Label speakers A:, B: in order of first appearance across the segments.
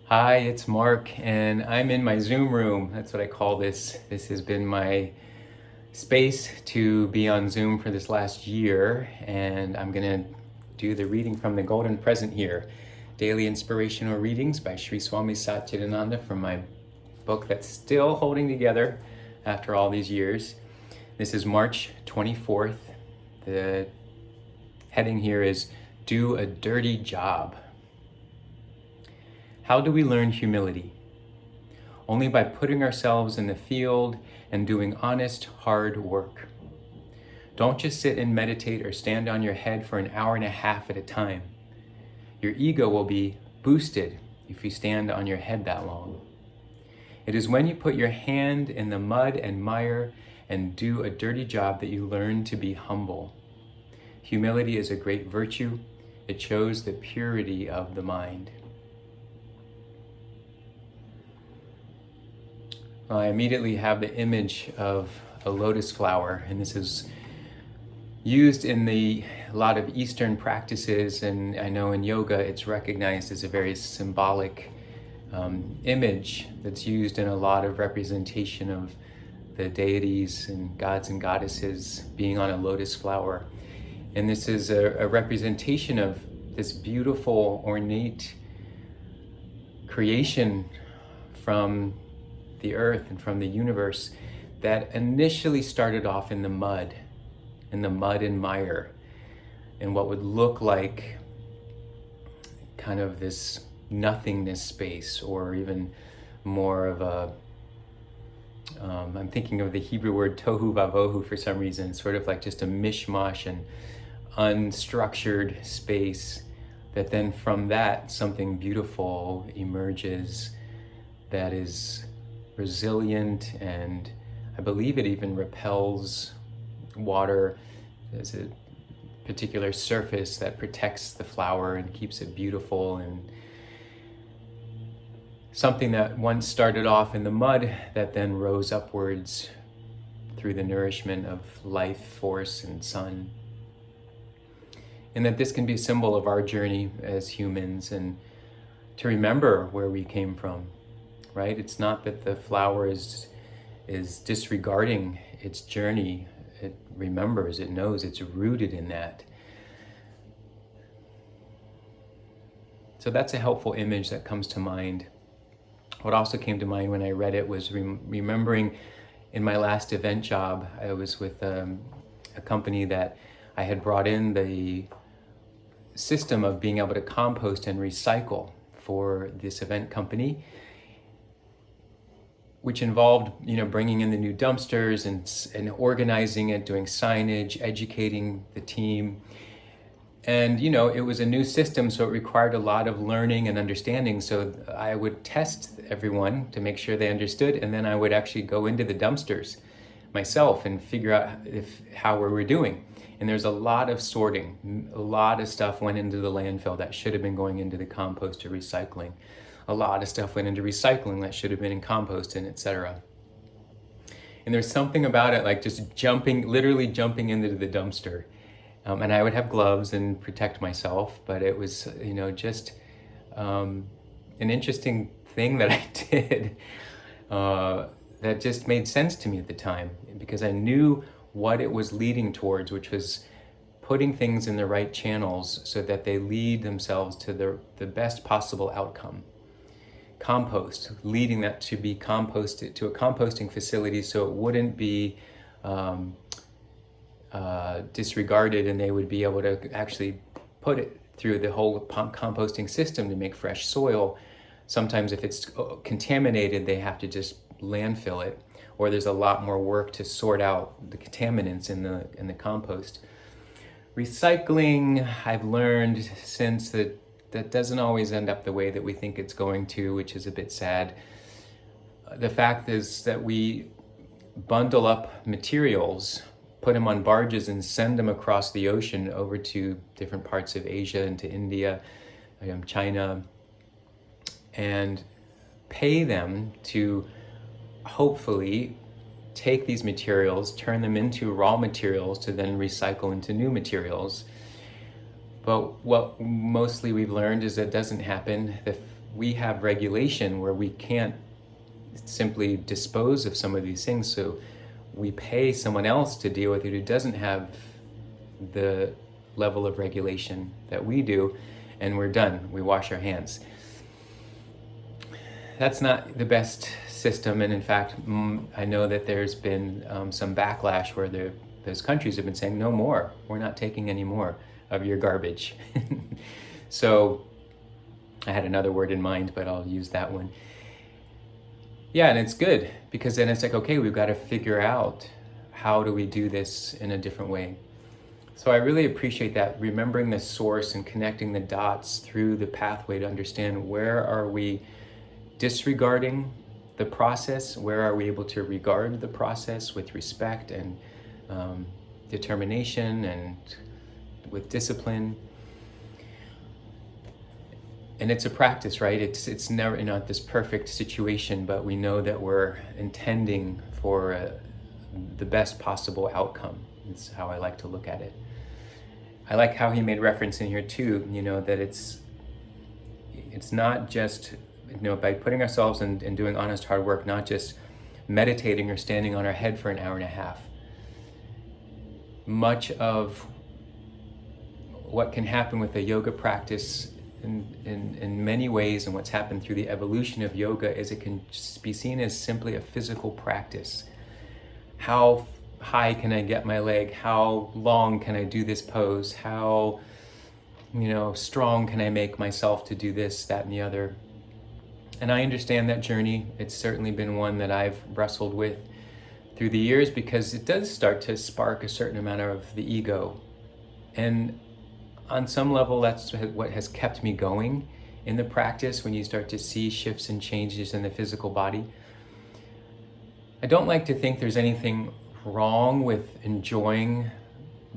A: Hi, it's Marc, and I'm in my Zoom room. That's what I call this. This has been my space to be on Zoom for this last year, and I'm going to do the reading from the Golden Present here. Daily Inspirational Readings by Swami Satchidananda from my book that's still holding together after all these years. This is March 24th. The heading here is Do a Dirty Job. How do we learn humility? Only by putting ourselves in the field and doing honest, hard work. Don't just sit and meditate or stand on your head for an hour and a half at a time. Your ego will be boosted if you stand on your head that long. It is when you put your hand in the mud and mire and do a dirty job that you learn to be humble. Humility is a great virtue. It shows the purity of the mind. I immediately have the image of a lotus flower, and this is used in a lot of Eastern practices, and I know in yoga it's recognized as a very symbolic image that's used in a lot of representation of the deities and gods and goddesses being on a lotus flower. And this is a representation of this beautiful, ornate creation from the earth and from the universe that initially started off in the mud and mire, in what would look like kind of this nothingness space, or even more of a, I'm thinking of the Hebrew word tohu vavohu for some reason, sort of like just a mishmash and unstructured space, that then from that something beautiful emerges that is resilient, and I believe it even repels water. There's a particular surface that protects the flower and keeps it beautiful, and something that once started off in the mud that then rose upwards through the nourishment of life force and sun. And that this can be a symbol of our journey as humans, and to remember where we came from. Right? It's not that the flower is disregarding its journey. It remembers, it knows, it's rooted in that. So that's a helpful image that comes to mind. What also came to mind when I read it was remembering in my last event job, I was with a company that I had brought in the system of being able to compost and recycle for this event company, which involved, bringing in the new dumpsters and organizing it, doing signage, educating the team. And, it was a new system, so it required a lot of learning and understanding. So I would test everyone to make sure they understood, and then I would actually go into the dumpsters myself and figure out how we were doing. And there's a lot of sorting. A lot of stuff went into the landfill that should have been going into the compost or recycling. A lot of stuff went into recycling that should have been in compost, and etc. And there's something about it, like just literally jumping into the dumpster. And I would have gloves and protect myself, but it was, just an interesting thing that I did that just made sense to me at the time, because I knew what it was leading towards, which was putting things in the right channels so that they lead themselves to the best possible outcome. Compost, leading that to be composted to a composting facility so it wouldn't be disregarded, and they would be able to actually put it through the whole composting system to make fresh soil. Sometimes if it's contaminated, they have to just landfill it, or there's a lot more work to sort out the contaminants in the compost. Recycling, I've learned since that doesn't always end up the way that we think it's going to, which is a bit sad. The fact is that we bundle up materials, put them on barges, and send them across the ocean over to different parts of Asia, into India, China, and pay them to hopefully take these materials, turn them into raw materials to then recycle into new materials. But what mostly we've learned is that doesn't happen. we have regulation where we can't simply dispose of some of these things. So we pay someone else to deal with it who doesn't have the level of regulation that we do, and we're done. We wash our hands. That's not the best system, and in fact, I know that there's been some backlash where those countries have been saying, no more, we're not taking any more of your garbage. So I had another word in mind, but I'll use that one. Yeah, and it's good, because then it's like, okay, we've got to figure out how do we do this in a different way. So I really appreciate that, remembering the source and connecting the dots through the pathway to understand where are we disregarding the process, where are we able to regard the process with respect and determination and with discipline. And it's a practice, right? It's never not this perfect situation, but we know that we're intending for the best possible outcome. That's how I like to look at it. I like how he made reference in here too, that it's not just, by putting ourselves and doing honest hard work, not just meditating or standing on our head for an hour and a half. Much of what can happen with a yoga practice in many ways, and what's happened through the evolution of yoga, is it can be seen as simply a physical practice. How high can I get my leg? How long can I do this pose? How strong can I make myself to do this, that, and the other? And I understand that journey. It's certainly been one that I've wrestled with through the years, because it does start to spark a certain amount of the ego. And on some level, that's what has kept me going in the practice, when you start to see shifts and changes in the physical body. I don't like to think there's anything wrong with enjoying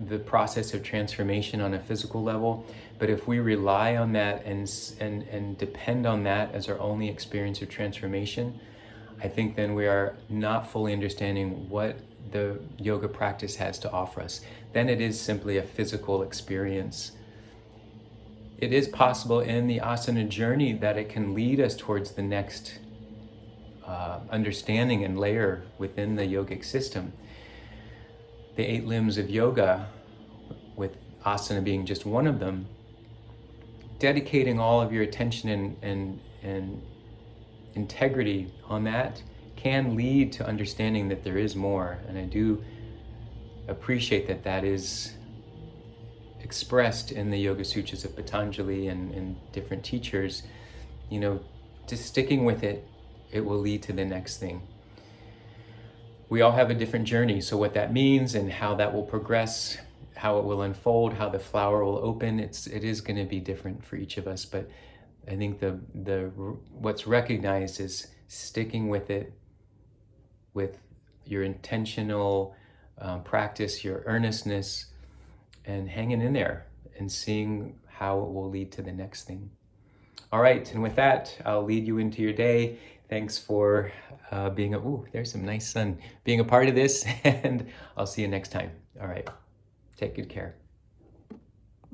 A: the process of transformation on a physical level, but if we rely on that and depend on that as our only experience of transformation, I think then we are not fully understanding what the yoga practice has to offer us. Then it is simply a physical experience. It is possible in the asana journey that it can lead us towards the next understanding and layer within the yogic system. The 8 limbs of yoga, with asana being just one of them, dedicating all of your attention and integrity on that can lead to understanding that there is more. And I do appreciate that that is expressed in the Yoga Sutras of Patanjali and different teachers. Just sticking with it, it will lead to the next thing. We all have a different journey, so what that means and how that will progress, how it will unfold, how the flower will open, it is going to be different for each of us. But I think what's recognized is sticking with it, with your intentional practice, your earnestness, and hanging in there and seeing how it will lead to the next thing. All right, and with that, I'll lead you into your day. Thanks for there's some nice sun, being a part of this, and I'll see you next time. All right, take good care.